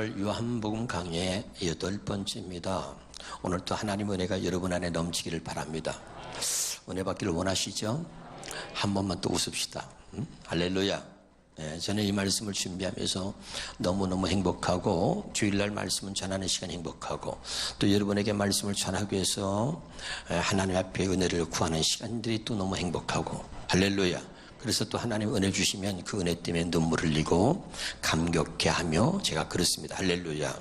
오늘 요한복음 강의 8번째입니다. 오늘도 하나님 은혜가 여러분 안에 넘치기를 바랍니다. 은혜 받기를 원하시죠? 한 번만 또 웃읍시다. 할렐루야. 저는 이 말씀을 준비하면서 너무너무 행복하고, 주일날 말씀을 전하는 시간 행복하고, 또 여러분에게 말씀을 전하기 위해서 하나님 앞에 은혜를 구하는 시간들이 또 너무 행복하고, 할렐루야. 그래서 또 하나님 은혜 주시면 그 은혜 때문에 눈물을 흘리고 감격해하며 제가 그렇습니다. 할렐루야.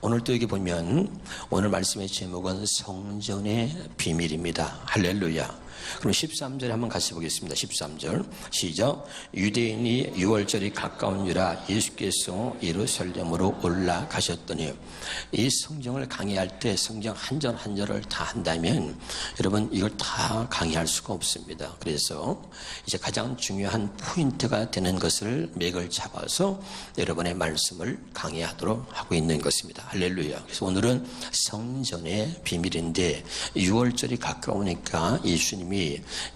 오늘 또 여기 보면 오늘 말씀의 제목은 성전의 비밀입니다. 할렐루야. 그럼 13절에 한번 같이 보겠습니다. 13절 시작. 유대인이 유월절이 가까운지라 예수께서 예루살렘으로 올라가셨더니, 이 성경을 강의할 때 성경 한 절 한 절을 다 한다면 여러분 이걸 다 강의할 수가 없습니다. 그래서 이제 가장 중요한 포인트가 되는 것을 맥을 잡아서 여러분의 말씀을 강의하도록 하고 있는 것입니다. 할렐루야. 그래서 오늘은 성전의 비밀인데, 유월절이 가까우니까 예수님이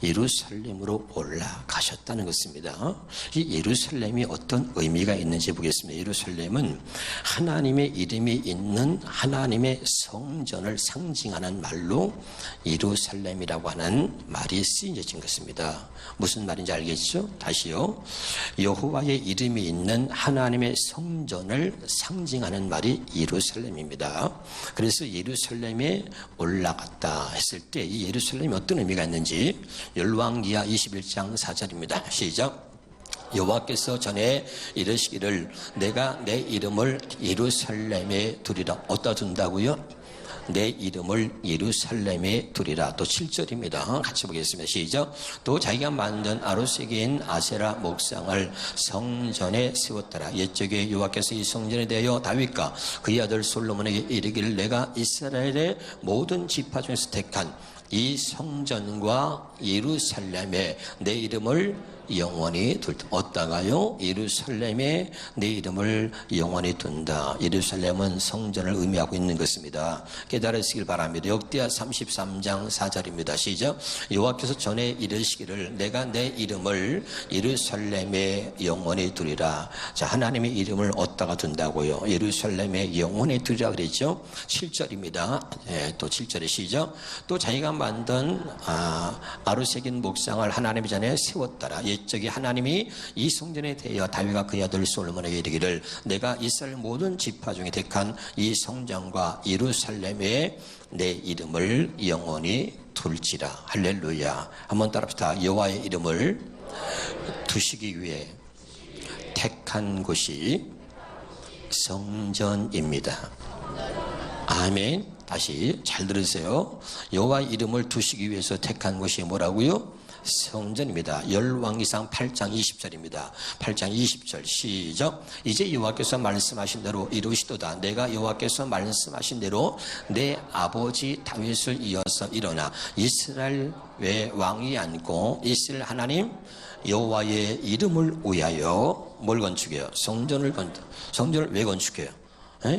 예루살렘으로 올라가셨다는 것입니다. 이 예루살렘이 어떤 의미가 있는지 보겠습니다. 예루살렘은 하나님의 이름이 있는 하나님의 성전을 상징하는 말로 예루살렘이라고 하는 말이 쓰여진 것입니다. 무슨 말인지 알겠죠? 다시요. 여호와의 이름이 있는 하나님의 성전을 상징하는 말이 예루살렘입니다. 그래서 예루살렘에 올라갔다 했을 때 이 예루살렘이 어떤 의미가 있는지 열왕기하 21장 4절입니다. 시작. 여호와께서 전에 이르시기를 내가 내 이름을 예루살렘에 두리라. 어디다 둔다고요? 내 이름을 예루살렘에 두리라. 또 7절입니다. 같이 보겠습니다. 시작. 또 자기가 만든 아로새긴 아세라 목상을 성전에 세웠더라. 옛적에 여호와께서 이 성전에 대하여 다윗과 그의 아들 솔로몬에게 이르기를 내가 이스라엘의 모든 지파 중에서 택한 이 성전과 예루살렘에 내 이름을 영원히 둘다. 어디다가요? 예루살렘에 내 이름을 영원히 둔다. 예루살렘은 성전을 의미하고 있는 것입니다. 깨달으시길 바랍니다. 역대하 33장 4절입니다. 시작. 여호와께서 전에 이르시기를 내가 내 이름을 예루살렘에 영원히 두리라. 자, 하나님의 이름을 어디다가 둔다고요? 예루살렘에 영원히 두리라 그랬죠. 7절입니다. 또 7절에 시작. 또 자기가 만든 아로새긴 목상을 하나님 전에 세웠더라. 옛적에 하나님이 이 성전에 대하여 다윗과 그의 아들 솔로몬에게 이르기를 내가 이스라엘 모든 지파 중에 택한 이 성전과 예루살렘에 내 이름을 영원히 둘지라. 할렐루야. 한번 따라합시다. 여호와의 이름을 두시기 위해 택한 곳이 성전입니다. 아멘. 다시 잘 들으세요. 여호와의 이름을 두시기 위해서 택한 곳이 뭐라고요? 성전입니다. 열왕기상 8장 20절입니다. 8장 20절 시작. 이제 여호와께서 말씀하신 대로 이루시도다. 내가 여호와께서 말씀하신 대로 내 아버지 다윗을 이어서 일어나 이스라엘 외 왕이 앉고 이스라엘 하나님 여호와의 이름을 위하여 뭘 건축해요? 성전을 왜 건축해요?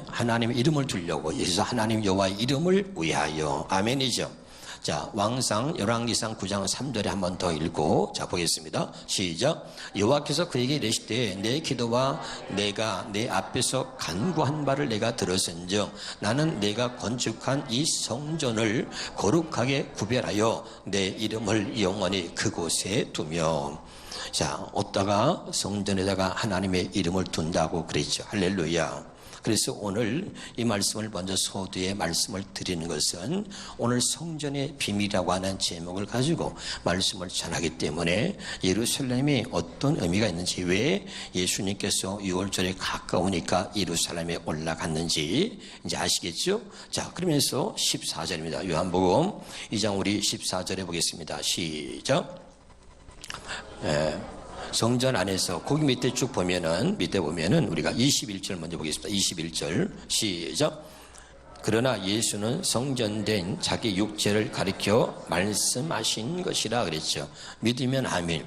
하나님의 이름을 두려고. 그래서 하나님 여호와의 이름을 위하여. 아멘이죠. 자, 왕상 열왕기상 9장 3절에 한 번 더 읽고 자 보겠습니다. 시작. 여호와께서 그에게 이르시되 내 기도와 내가 내 앞에서 간구한 바를 내가 들었은즉 나는 내가 건축한 이 성전을 거룩하게 구별하여 내 이름을 영원히 그곳에 두며. 자, 어디다가? 성전에다가 하나님의 이름을 둔다고 그랬죠. 할렐루야. 그래서 오늘 이 말씀을 먼저 소두에 말씀을 드리는 것은 오늘 성전의 비밀이라고 하는 제목을 가지고 말씀을 전하기 때문에 예루살렘이 어떤 의미가 있는지, 왜 예수님께서 6월절에 가까우니까 예루살렘에 올라갔는지 이제 아시겠죠? 자, 그러면서 14절입니다. 요한복음 2장 우리 14절에 보겠습니다. 시작. 성전 안에서 거기 밑에 쭉 보면은 우리가 21절 먼저 보겠습니다. 21절 시작. 그러나 예수는 성전된 자기 육체를 가리켜 말씀하신 것이라 그랬죠. 믿으면 아멘.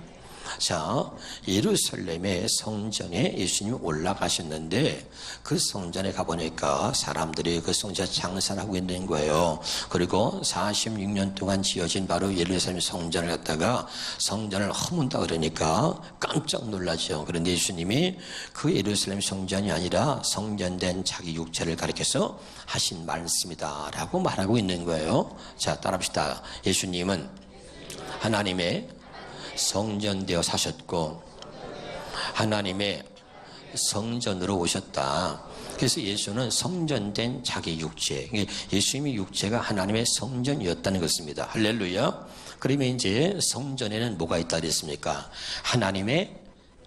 자, 예루살렘의 성전에 예수님이 올라가셨는데 그 성전에 가보니까 사람들이 그 성전에 장사를 하고 있는 거예요. 그리고 46년 동안 지어진 바로 예루살렘 성전을 갖다가 성전을 허문다 그러니까 깜짝 놀라죠. 그런데 예수님이 그 예루살렘 성전이 아니라 성전된 자기 육체를 가리켜서 하신 말씀이다 라고 말하고 있는 거예요. 자, 따라합시다. 예수님은 하나님의 성전되어 사셨고 하나님의 성전으로 오셨다. 그래서 예수는 성전된 자기 육체, 예수님의 육체가 하나님의 성전이었다는 것입니다. 할렐루야. 그러면 이제 성전에는 뭐가 있다 그랬습니까? 하나님의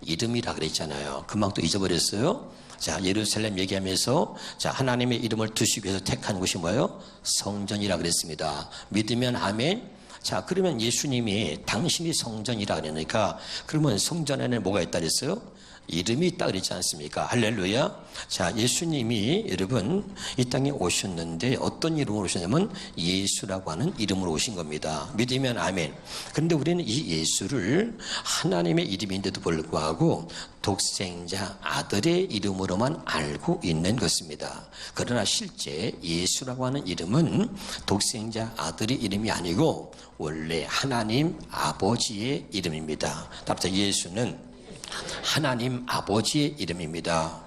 이름이라 그랬잖아요. 금방 또 잊어버렸어요. 자, 예루살렘 얘기하면서 자, 하나님의 이름을 두시기 위해서 택한 곳이 뭐예요? 성전이라 그랬습니다. 믿으면 아멘. 자, 그러면 예수님이 당신이 성전이라 그러니까 그러면 성전에는 뭐가 있다 그랬어요? 이름이 있다 그랬지 않습니까? 할렐루야. 자, 예수님이 여러분 이 땅에 오셨는데 어떤 이름으로 오셨냐면 예수라고 하는 이름으로 오신 겁니다. 믿으면 아멘. 그런데 우리는 이 예수를 하나님의 이름인데도 불구하고 독생자 아들의 이름으로만 알고 있는 것입니다. 그러나 실제 예수라고 하는 이름은 독생자 아들의 이름이 아니고 원래 하나님 아버지의 이름입니다. 답답 예수는 하나님 아버지의 이름입니다.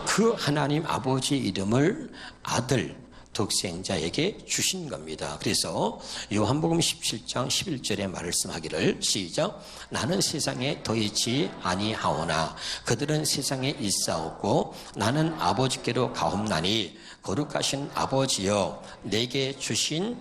그 하나님 아버지의 이름을 아들 독생자에게 주신 겁니다. 그래서 요한복음 17장 11절에 말씀하기를 시작. 나는 세상에 더있지 아니하오나 그들은 세상에 있사옵고 나는 아버지께로 가옵나니 거룩하신 아버지여 내게 주신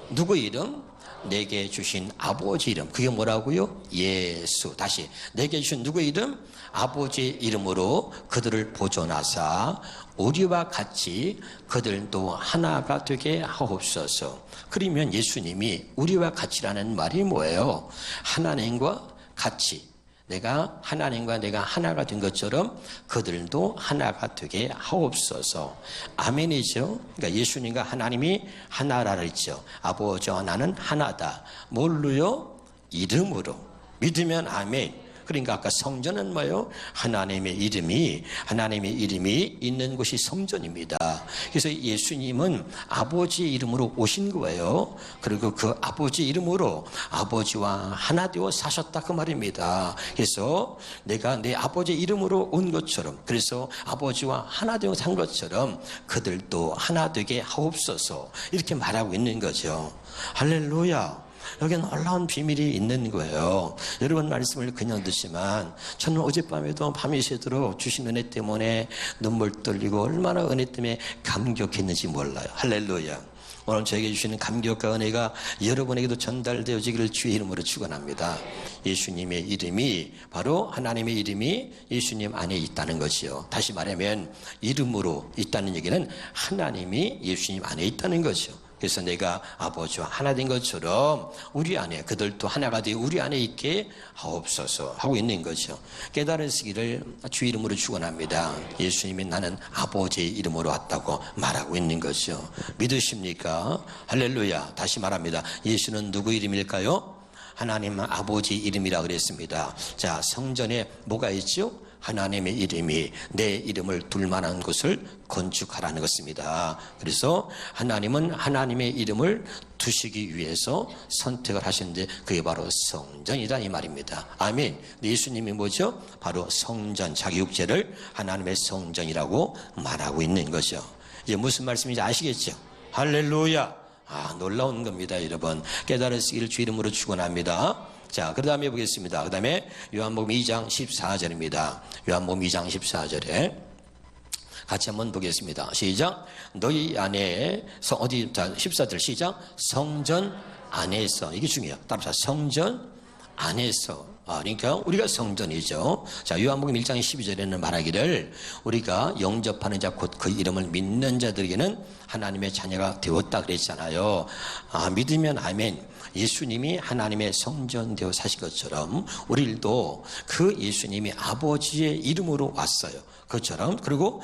누구 이름? 내게 주신 아버지 이름. 그게 뭐라고요? 예수. 다시 내게 주신 누구의 이름? 아버지의 이름으로 그들을 보존하사 우리와 같이 그들도 하나가 되게 하옵소서. 그러면 예수님이 우리와 같이라는 말이 뭐예요? 하나님과 같이. 내가 하나님과 내가 하나가 된 것처럼 그들도 하나가 되게 하옵소서. 아멘이죠. 그러니까 예수님과 하나님이 하나라 그랬죠. 아버지와 나는 하나다. 뭘로요? 이름으로. 믿으면 아멘. 그러니까 아까 성전은 뭐예요? 하나님의 이름이 있는 곳이 성전입니다. 그래서 예수님은 아버지의 이름으로 오신 거예요. 그리고 그 아버지 이름으로 아버지와 하나 되어 사셨다 그 말입니다. 그래서 내가 내 아버지 이름으로 온 것처럼 그래서 아버지와 하나 되어 산 것처럼 그들도 하나 되게 하옵소서 이렇게 말하고 있는 거죠. 할렐루야. 여기에 놀라운 비밀이 있는 거예요. 여러분 말씀을 그냥 듣지만 저는 어젯밤에도 밤이 새도록 주신 은혜 때문에 눈물 떨리고 얼마나 은혜 때문에 감격했는지 몰라요. 할렐루야. 오늘 저에게 주시는 감격과 은혜가 여러분에게도 전달되어지기를 주의 이름으로 축원합니다. 예수님의 이름이 바로 하나님의 이름이 예수님 안에 있다는 것이요. 다시 말하면 이름으로 있다는 얘기는 하나님이 예수님 안에 있다는 거죠. 그래서 내가 아버지와 하나 된 것처럼 우리 안에 그들도 하나가 되어 우리 안에 있게 하옵소서 하고 있는 거죠. 깨달으시기를 주 이름으로 축원합니다. 예수님이 나는 아버지의 이름으로 왔다고 말하고 있는 거죠. 믿으십니까? 할렐루야. 다시 말합니다. 예수는 누구 이름일까요? 하나님 아버지 이름이라 그랬습니다. 자, 성전에 뭐가 있죠? 하나님의 이름이 내 이름을 둘 만한 곳을 건축하라는 것입니다. 그래서 하나님은 하나님의 이름을 두시기 위해서 선택을 하셨는데 그게 바로 성전이다 이 말입니다. 아멘. 예수님이 뭐죠? 바로 성전, 자기 육체를 하나님의 성전이라고 말하고 있는 거죠. 이제 무슨 말씀인지 아시겠죠? 할렐루야. 놀라운 겁니다, 여러분. 깨달으시기를 주 이름으로 축원합니다. 자, 그 다음에 보겠습니다. 그 다음에 요한복음 2장 14절입니다. 요한복음 2장 14절에 같이 한번 보겠습니다. 시작. 너희 안에 자, 14절 시작. 성전 안에서. 이게 중요해요. 따라서 성전 안에서. 그러니까 우리가 성전이죠. 자, 요한복음 1장 12절에는 말하기를 우리가 영접하는 자 곧 그 이름을 믿는 자들에게는 하나님의 자녀가 되었다 그랬잖아요. 믿으면 아멘. 예수님이 하나님의 성전 되어 사신 것처럼 우리도 그 예수님이 아버지의 이름으로 왔어요. 그것처럼 그리고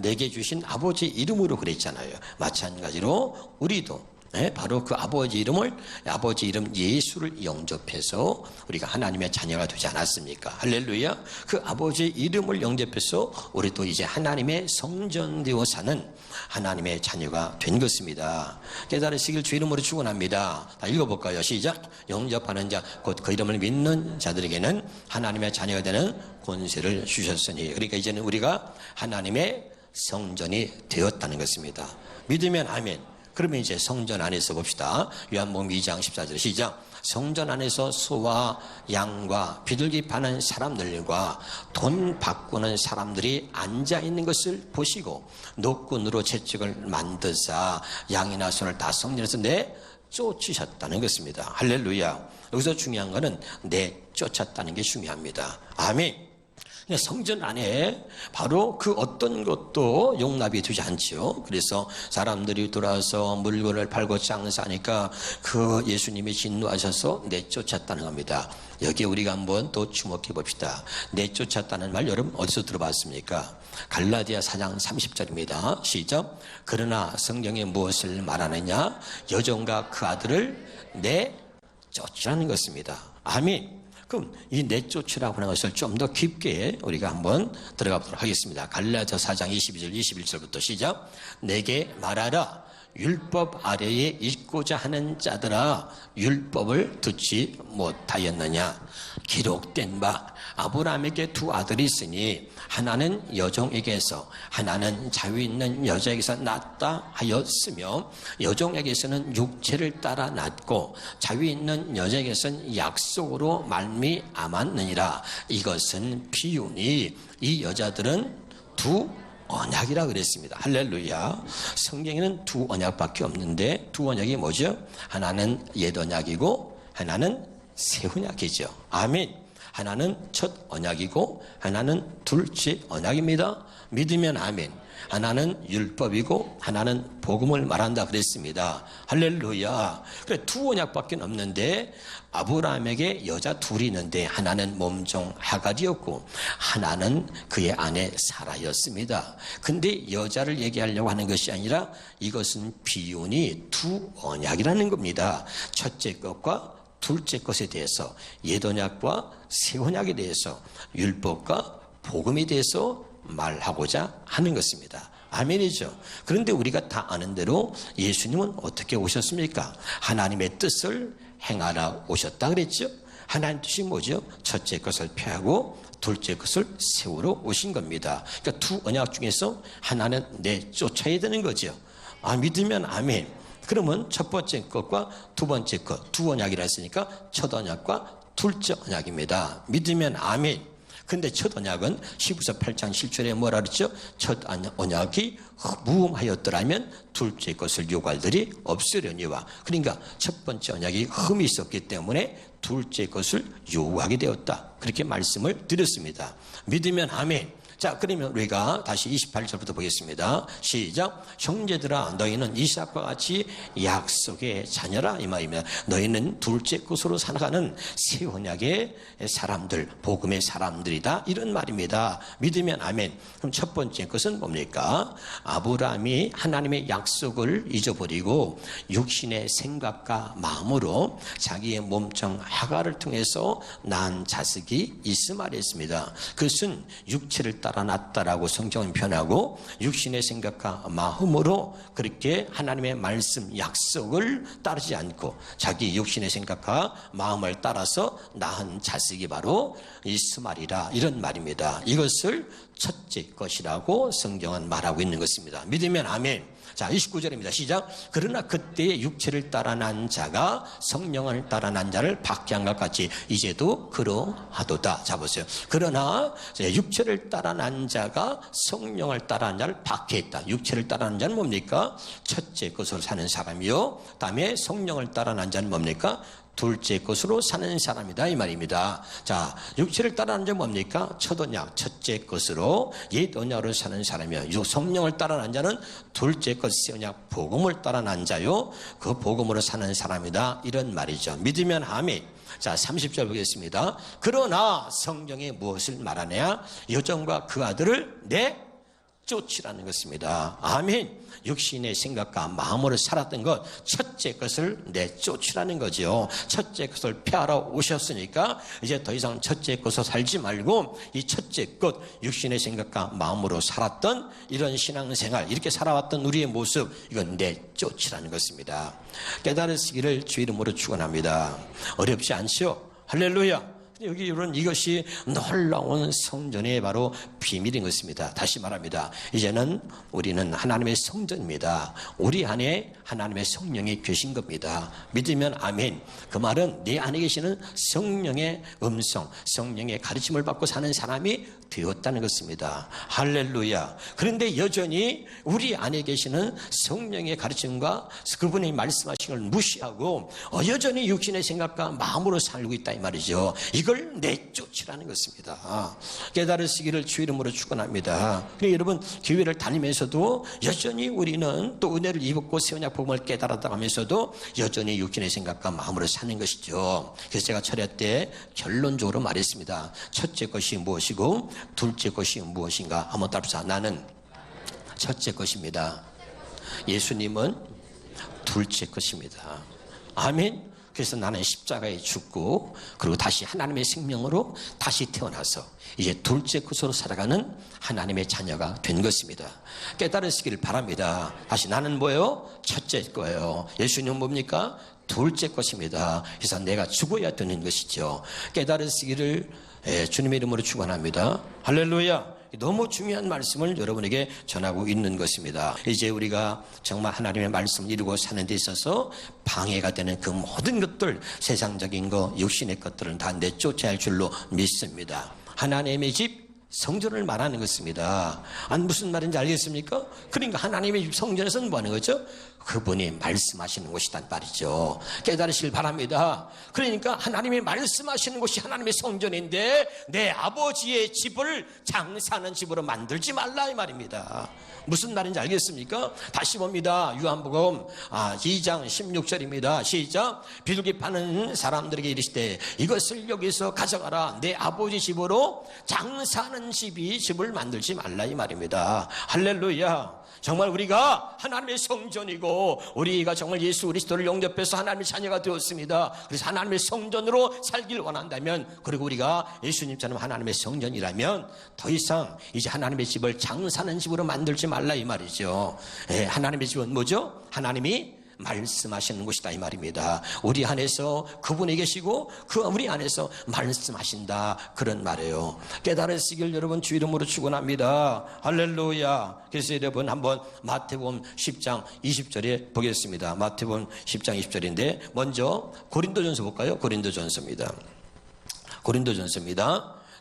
내게 주신 아버지의 이름으로 그랬잖아요. 마찬가지로 우리도 바로 그 아버지 이름 예수를 영접해서 우리가 하나님의 자녀가 되지 않았습니까? 할렐루야. 그 아버지 이름을 영접해서 우리 또 이제 하나님의 성전되어 사는 하나님의 자녀가 된 것입니다. 깨달으시길 주 이름으로 축원합니다. 다 읽어볼까요? 시작. 영접하는 자 곧 그 이름을 믿는 자들에게는 하나님의 자녀가 되는 권세를 주셨으니. 그러니까 이제는 우리가 하나님의 성전이 되었다는 것입니다. 믿으면 아멘. 그러면 이제 성전 안에서 봅시다. 요한복음 2장 14절 시작. 성전 안에서 소와 양과 비둘기 파는 사람들과 돈 바꾸는 사람들이 앉아있는 것을 보시고 노끈으로 채찍을 만드사 양이나 소를 다 성전에서 내쫓으셨다는 것입니다. 할렐루야. 여기서 중요한 것은 내쫓았다는 게 중요합니다. 아멘. 성전 안에 바로 그 어떤 것도 용납이 되지 않죠. 그래서 사람들이 돌아와서 물건을 팔고 장사하니까 그 예수님이 진노하셔서 내쫓았다는 겁니다. 여기에 우리가 한번 또 주목해 봅시다. 내쫓았다는 말 여러분 어디서 들어봤습니까? 갈라디아 4장 30절입니다. 시작. 그러나 성경에 무엇을 말하느냐? 여종과 그 아들을 내쫓으라는 것입니다. 아멘. 그럼 이 내쫓으라고 하는 것을 좀 더 깊게 우리가 한번 들어가 보도록 하겠습니다. 갈라디아 4장 22절 21절부터 시작. 내게 말하라. 율법 아래에 있고자 하는 자들아 율법을 듣지 못하였느냐. 기록된 바 아브라함에게 두 아들이 있으니 하나는 여종에게서 하나는 자위 있는 여자에게서 낳았다 하였으며 여종에게서는 육체를 따라 낳고 자위 있는 여자에게서는 약속으로 말미암았느니라. 이것은 비유니 이 여자들은 두 언약이라 그랬습니다. 할렐루야. 성경에는 두 언약밖에 없는데 두 언약이 뭐죠? 하나는 옛 언약이고 하나는 새 언약이죠. 아멘. 하나는 첫 언약이고 하나는 둘째 언약입니다. 믿으면 아멘. 하나는 율법이고 하나는 복음을 말한다 그랬습니다. 할렐루야. 그래 두 언약밖에 없는데 아브라함에게 여자 둘이 있는데 하나는 몸종 하갈이었고 하나는 그의 아내 사라였습니다. 근데 여자를 얘기하려고 하는 것이 아니라 이것은 비유니 두 언약이라는 겁니다. 첫째 것과 둘째 것에 대해서 옛 언약과 새 언약에 대해서 율법과 복음에 대해서 말하고자 하는 것입니다. 아멘이죠. 그런데 우리가 다 아는 대로 예수님은 어떻게 오셨습니까? 하나님의 뜻을 행하러 오셨다 그랬죠. 하나님 뜻이 뭐죠? 첫째 것을 폐하고 둘째 것을 세우러 오신 겁니다. 그러니까 두 언약 중에서 하나는 내쫓아야 되는 거죠. 믿으면 아멘. 그러면 첫 번째 것과 두 번째 것, 두 언약이라 했으니까 첫 언약과 둘째 언약입니다. 믿으면 아멘. 근데 첫 언약은 히브리서 8장 7절에 뭐라 그랬죠? 첫 언약이 무흠하였더라면 둘째 것을 요구할 들이 없으려니와. 그러니까 첫 번째 언약이 흠이 있었기 때문에 둘째 것을 요구하게 되었다. 그렇게 말씀을 드렸습니다. 믿으면 아멘. 자, 그러면 우리가 다시 28절부터 보겠습니다. 시작. 형제들아 너희는 이삭과 같이 약속의 자녀라 이 말입니다. 너희는 둘째 것으로 살아가는 새 언약의 사람들, 복음의 사람들이다 이런 말입니다. 믿으면 아멘. 그럼 첫 번째 것은 뭡니까? 아브라함이 하나님의 약속을 잊어버리고 육신의 생각과 마음으로 자기의 몸종 하갈을 통해서 낳은 자식이 이스마엘이었습니다. 그것은 육체를 따라 낳았다라고 성경은 표현하고 육신의 생각과 마음으로 그렇게 하나님의 말씀 약속을 따르지 않고 자기 육신의 생각과 마음을 따라서 낳은 자식이 바로 이스마엘이라 이런 말입니다. 이것을 첫째 것이라고 성경은 말하고 있는 것입니다. 믿으면 아멘. 자, 29절입니다. 시작. 그러나 그때의 육체를 따라 난 자가 성령을 따라 난 자를 박해한 것 같이 이제도 그러하도다. 자, 보세요. 그러나 육체를 따라 난 자가 성령을 따라 난 자를 박해했다. 육체를 따라 난 자는 뭡니까? 첫째 것으로 사는 사람이요. 다음에 성령을 따라 난 자는 뭡니까? 둘째 것으로 사는 사람이다 이 말입니다. 자, 육체를 따라하는 자는 뭡니까? 첫 언약, 첫째 것으로 옛 언약으로 사는 사람이요. 성령을 따라하는 자는 둘째 것, 새 언약, 복음을 따라하는 자요. 그 복음으로 사는 사람이다 이런 말이죠. 믿으면 아멘. 자, 30절 보겠습니다. 그러나 성경에 무엇을 말하느냐? 여종과 그 아들을 내쫓으라는 것입니다. 아멘. 육신의 생각과 마음으로 살았던 것, 첫째 것을 내쫓으라는 거죠. 첫째 것을 폐하러 오셨으니까 이제 더 이상 첫째 것으로 살지 말고 이 첫째 것, 육신의 생각과 마음으로 살았던 이런 신앙생활, 이렇게 살아왔던 우리의 모습, 이건 내쫓으라는 것입니다. 깨달으시기를 주 이름으로 축원합니다. 어렵지 않죠? 할렐루야. 여기 이런 이것이 놀라운 성전의 바로 비밀인 것입니다. 다시 말합니다. 이제는 우리는 하나님의 성전입니다. 우리 안에 하나님의 성령이 계신 겁니다. 믿으면 아멘. 그 말은 내 안에 계시는 성령의 음성, 성령의 가르침을 받고 사는 사람이 되었다는 것입니다. 할렐루야. 그런데 여전히 우리 안에 계시는 성령의 가르침과 그분이 말씀하신 걸 무시하고 여전히 육신의 생각과 마음으로 살고 있다 이 말이죠. 이걸 내쫓으라는 것입니다. 깨달으시기를 주 이름으로 축원합니다. 여러분 교회를 다니면서도 여전히 우리는 또 은혜를 입었고 새 언약 복음을 깨달았다면서도 여전히 육신의 생각과 마음으로 사는 것이죠. 그래서 제가 철야 때 결론적으로 말했습니다. 첫째 것이 무엇이고 둘째 것이 무엇인가? 한번 답사. 나는 첫째 것입니다. 예수님은 둘째 것입니다. 아멘. 그래서 나는 십자가에 죽고 그리고 다시 하나님의 생명으로 다시 태어나서 이제 둘째 것으로 살아가는 하나님의 자녀가 된 것입니다. 깨달으시기를 바랍니다. 다시 나는 뭐예요? 첫째 거예요. 예수님은 뭡니까? 둘째 것입니다. 그래서 내가 죽어야 되는 것이죠. 깨달으시기를 주님의 이름으로 축원합니다. 할렐루야. 너무 중요한 말씀을 여러분에게 전하고 있는 것입니다. 이제 우리가 정말 하나님의 말씀을 이루고 사는 데 있어서 방해가 되는 그 모든 것들, 세상적인 것, 육신의 것들은 다 내쫓아야 할 줄로 믿습니다. 하나님의 집 성전을 말하는 것입니다. 무슨 말인지 알겠습니까? 그러니까 하나님의 집 성전에서는 뭐 하는 거죠? 그분이 말씀하시는 곳이란 말이죠. 깨달으시길 바랍니다. 그러니까 하나님이 말씀하시는 곳이 하나님의 성전인데 내 아버지의 집을 장사하는 집으로 만들지 말라 이 말입니다. 무슨 말인지 알겠습니까? 다시 봅니다. 요한복음 2장 16절입니다. 시작. 비둘기 파는 사람들에게 이르시되 이것을 여기서 가져가라. 내 아버지 집으로 장사하는 집을 만들지 말라 이 말입니다. 할렐루야. 정말 우리가 하나님의 성전이고 우리가 정말 예수 그리스도를 영접해서 하나님의 자녀가 되었습니다. 그래서 하나님의 성전으로 살길 원한다면, 그리고 우리가 예수님처럼 하나님의 성전이라면 더 이상 이제 하나님의 집을 장사하는 집으로 만들지 말라 이 말이죠. 하나님의 집은 뭐죠? 하나님이 말씀하시는 곳이다 이 말입니다. 우리 안에서 그분이 계시고 우리 안에서 말씀하신다, 그런 말이에요. 깨달으시길 여러분 주 이름으로 축원합니다. 할렐루야. 그래서 여러분 한번 마태복음 10장 20절에 보겠습니다. 마태복음 10장 20절인데 먼저 고린도전서 볼까요? 고린도전서입니다.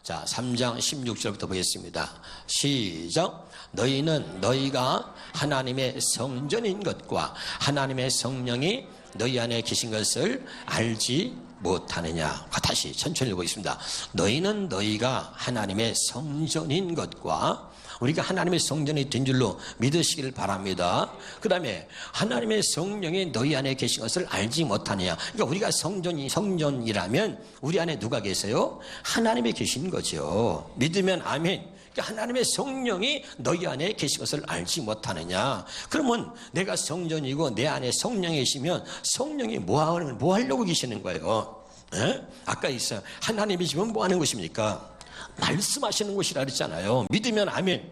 자, 3장 16절부터 보겠습니다. 시작. 너희는 너희가 하나님의 성전인 것과 하나님의 성령이 너희 안에 계신 것을 알지 못하느냐. 다시 천천히 보겠습니다. 너희는 너희가 하나님의 성전인 것과, 우리가 하나님의 성전이 된 줄로 믿으시기를 바랍니다. 그 다음에 하나님의 성령이 너희 안에 계신 것을 알지 못하느냐. 그러니까 우리가 성전이라면 우리 안에 누가 계세요? 하나님이 계신 거죠. 믿으면 아멘. 그러니까 하나님의 성령이 너희 안에 계신 것을 알지 못하느냐. 그러면 내가 성전이고 내 안에 성령이 계시면 성령이 뭐 하려고 계시는 거예요? 아까 있어요. 하나님의 집은 뭐 하는 곳입니까? 말씀하시는 곳이라 그랬잖아요. 믿으면 아멘.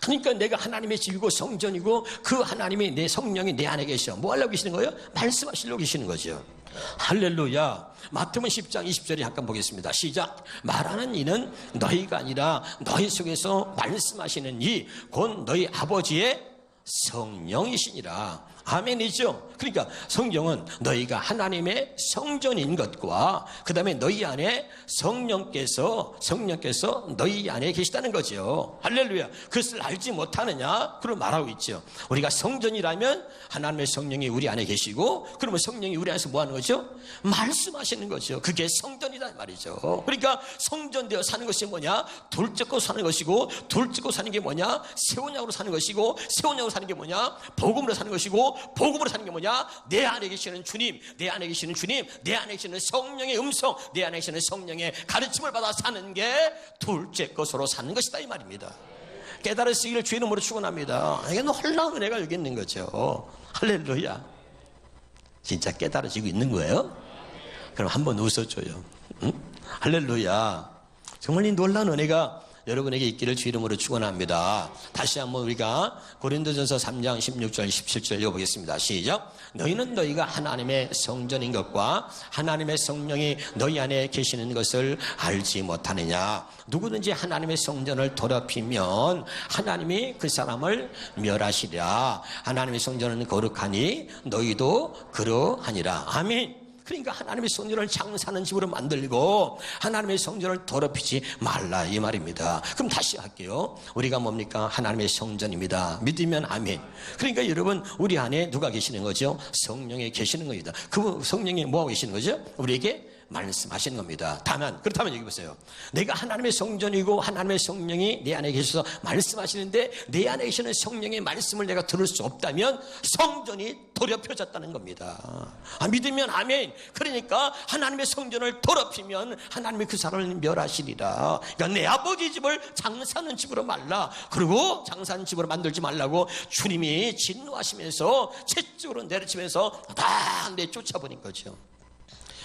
그러니까 내가 하나님의 집이고 성전이고 그 하나님이, 내 성령이 내 안에 계셔. 뭐 하려고 계시는 거예요? 말씀하시려고 계시는 거죠. 할렐루야. 마태복음 10장 20절에 잠깐 보겠습니다. 시작. 말하는 이는 너희가 아니라 너희 속에서 말씀하시는 이 곧 너희 아버지의 성령이시니라. 아멘이죠. 그러니까 성경은 너희가 하나님의 성전인 것과 그 다음에 너희 안에 성령께서 너희 안에 계시다는 거죠. 할렐루야. 그것을 알지 못하느냐? 그걸 말하고 있죠. 우리가 성전이라면 하나님의 성령이 우리 안에 계시고, 그러면 성령이 우리 안에서 뭐 하는 거죠? 말씀하시는 거죠. 그게 성전이다 말이죠. 그러니까 성전되어 사는 것이 뭐냐? 둘째고 사는 것이고, 둘째고 사는 게 뭐냐? 새 언약으로 사는 것이고, 새 언약으로 사는 게 뭐냐? 복음으로 사는 것이고, 복음으로 사는 게 뭐냐? 내 안에 계시는 주님, 내 안에 계시는 주님, 내 안에 계시는 성령의 음성, 내 안에 계시는 성령의 가르침을 받아 사는 게 둘째 것으로 사는 것이다 이 말입니다. 깨달으시기를 주의 이름으로 축원합니다. 이게 놀라운 은혜가 여기 있는 거죠. 할렐루야. 진짜 깨달으시고 있는 거예요? 그럼 한번 웃어줘요. 응? 할렐루야. 정말 이 놀라운 은혜가 여러분에게 있기를 주 이름으로 축원합니다. 다시 한번 우리가 고린도전서 3장 16절 17절 읽어보겠습니다. 시작. 너희는 너희가 하나님의 성전인 것과 하나님의 성령이 너희 안에 계시는 것을 알지 못하느냐. 누구든지 하나님의 성전을 더럽히면 하나님이 그 사람을 멸하시리라. 하나님의 성전은 거룩하니 너희도 그러하니라. 아멘. 그러니까 하나님의 성전을 장사하는 집으로 만들고 하나님의 성전을 더럽히지 말라 이 말입니다. 그럼 다시 할게요. 우리가 뭡니까? 하나님의 성전입니다. 믿으면 아멘. 그러니까 여러분 우리 안에 누가 계시는 거죠? 성령이 계시는 겁니다. 그 성령이 뭐하고 계시는 거죠? 우리에게 말씀하시는 겁니다. 다만 그렇다면 여기 보세요. 내가 하나님의 성전이고 하나님의 성령이 내 안에 계셔서 말씀하시는데 내 안에 계시는 성령의 말씀을 내가 들을 수 없다면 성전이 더럽혀졌다는 겁니다. 믿으면 아멘. 그러니까 하나님의 성전을 더럽히면 하나님이 그 사람을 멸하시리라. 그러니까 내 아버지 집을 장사하는 집으로 말라. 그리고 장사하는 집으로 만들지 말라고 주님이 진노하시면서 채찍으로 내려치면서 다 내쫓아버린 거죠.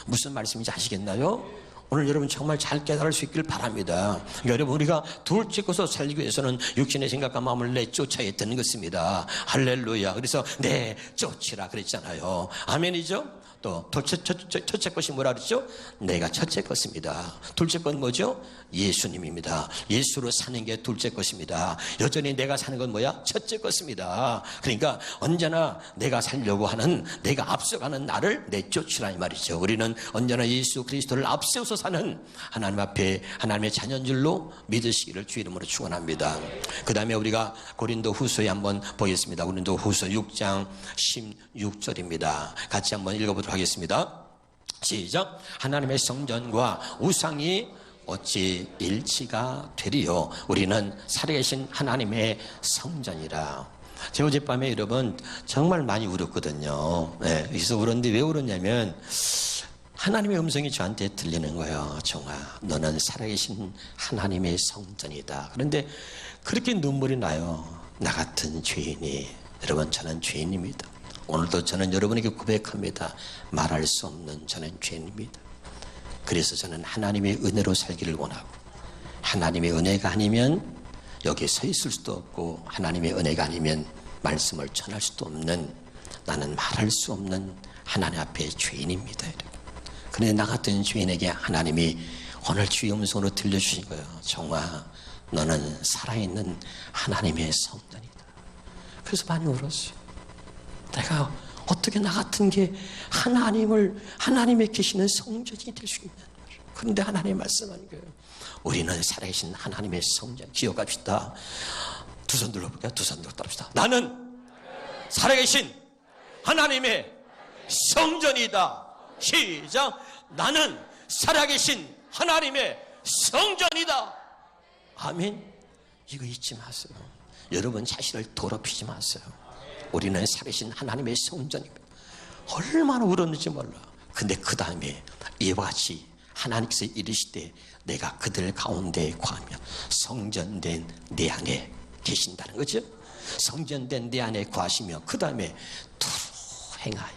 무슨 말씀인지 아시겠나요? 오늘 여러분 정말 잘 깨달을 수 있기를 바랍니다. 그러니까 여러분 우리가 둘째 것으로 살기 위해서는 육신의 생각과 마음을 내쫓아야 되는 것입니다. 할렐루야. 그래서 내쫓으라 그랬잖아요. 아멘이죠? 또 첫째 것이 뭐라 그랬죠? 내가 첫째 것입니다. 둘째 건 뭐죠? 예수님입니다. 예수로 사는 게 둘째 것입니다. 여전히 내가 사는 건 뭐야? 첫째 것입니다. 그러니까 언제나 내가 살려고 하는, 내가 앞서가는 나를 내쫓으라 이 말이죠. 우리는 언제나 예수 그리스도를 앞세워서 사는 하나님 앞에 하나님의 자녀인 줄로 믿으시기를 주 이름으로 축원합니다. 그 다음에 우리가 고린도 후서에 한번 보겠습니다. 고린도 후서 6장 16절입니다. 같이 한번 읽어보도록 하겠습니다. 시작. 하나님의 성전과 우상이 어찌 일치가 되리요. 우리는 살아계신 하나님의 성전이라. 제가 어젯밤에 여러분 정말 많이 울었거든요. 그래서 울었는데 왜 울었냐면 하나님의 음성이 저한테 들리는 거예요. 정아, 너는 살아계신 하나님의 성전이다. 그런데 그렇게 눈물이 나요. 나 같은 죄인이. 여러분 저는 죄인입니다. 오늘도 저는 여러분에게 고백합니다. 말할 수 없는 저는 죄인입니다. 그래서 저는 하나님의 은혜로 살기를 원하고 하나님의 은혜가 아니면 여기에 서 있을 수도 없고 하나님의 은혜가 아니면 말씀을 전할 수도 없는 나는 말할 수 없는 하나님 앞에 죄인입니다. 그런데 나 같은 죄인에게 하나님이 오늘 주의 음성으로 들려주신 거예요. 정아, 너는 살아있는 하나님의 성전이다. 그래서 많이 울었어요. 내가 어떻게 나 같은 게 하나님의 계시는 성전이 될 수 있냐. 그런데 하나님 말씀하는 거예요. 우리는 살아계신 하나님의 성전. 기억합시다. 두 손 들어볼까요? 두 손 들어봅시다. 나는 살아계신 하나님의 성전이다. 시작. 나는 살아계신 하나님의 성전이다. 아멘. 이거 잊지 마세요. 여러분 자신을 더럽히지 마세요. 우리는 살아계신 하나님의 성전입니다. 얼마나 울었는지 몰라. 근데 그 다음에 이와 같이 하나님께서 이르시되 내가 그들 가운데 거하며 성전된 내 안에 계신다는 거죠. 성전된 내 안에 거하시며 그 다음에 두루 행하여.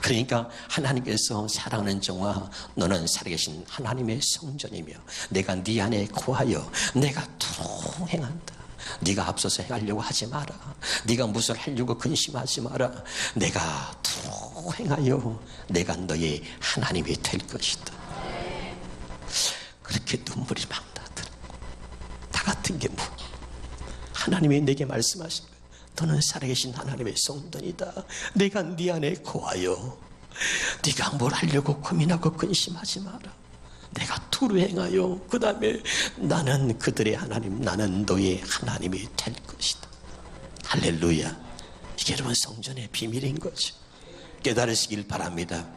그러니까 하나님께서 사랑하는 정아, 너는 살아계신 하나님의 성전이며 내가 네 안에 거하여 내가 두루 행한다. 네가 앞서서 행하려고 하지 마라. 네가 무엇을 하려고 근심하지 마라. 내가 두루 행하여 내가 너의 하나님이 될 것이다. 그렇게 눈물이 막 나더라고. 나 같은 게 뭐? 하나님이 내게 말씀하신 거예요. 너는 살아계신 하나님의 성전이다. 내가 네 안에 거하여 네가 뭘 하려고 고민하고 근심하지 마라. 내가 두루 행하여 그 다음에 나는 그들의 하나님, 나는 너의 하나님이 될 것이다. 할렐루야. 이게 여러분 성전의 비밀인 거죠. 깨달으시길 바랍니다.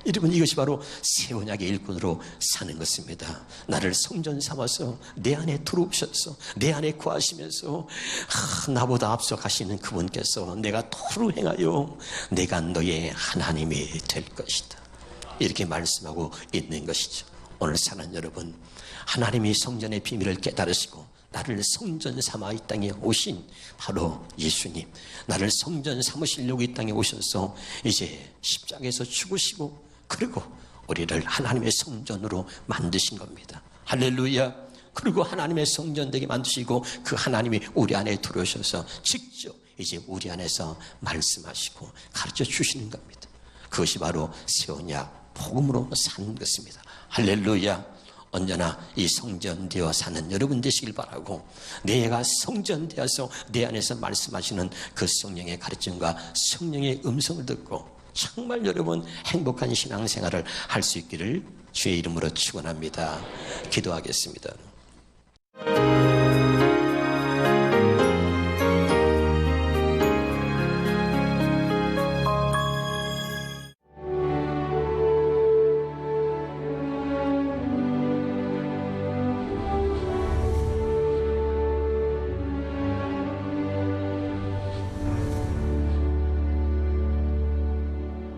여러분 이것이 바로 새 언약의 일꾼으로 사는 것입니다. 나를 성전 삼아서 내 안에 들어오셔서 내 안에 거하시면서 나보다 앞서 가시는 그분께서 내가 두루 행하여 내가 너의 하나님이 될 것이다. 이렇게 말씀하고 있는 것이죠. 오늘 사는 여러분, 하나님이 성전의 비밀을 깨달으시고 나를 성전 삼아 이 땅에 오신 바로 예수님, 나를 성전 삼으시려고 이 땅에 오셔서 이제 십자가에서 죽으시고 그리고 우리를 하나님의 성전으로 만드신 겁니다. 할렐루야. 그리고 하나님의 성전 되게 만드시고 그 하나님이 우리 안에 들어오셔서 직접 이제 우리 안에서 말씀하시고 가르쳐 주시는 겁니다. 그것이 바로 새 언약 복음으로 사는 것입니다. 할렐루야. 언제나 이 성전되어 사는 여러분 되시길 바라고, 내가 성전되어서 내 안에서 말씀하시는 그 성령의 가르침과 성령의 음성을 듣고 정말 여러분 행복한 신앙생활을 할 수 있기를 주의 이름으로 축원합니다. 기도하겠습니다.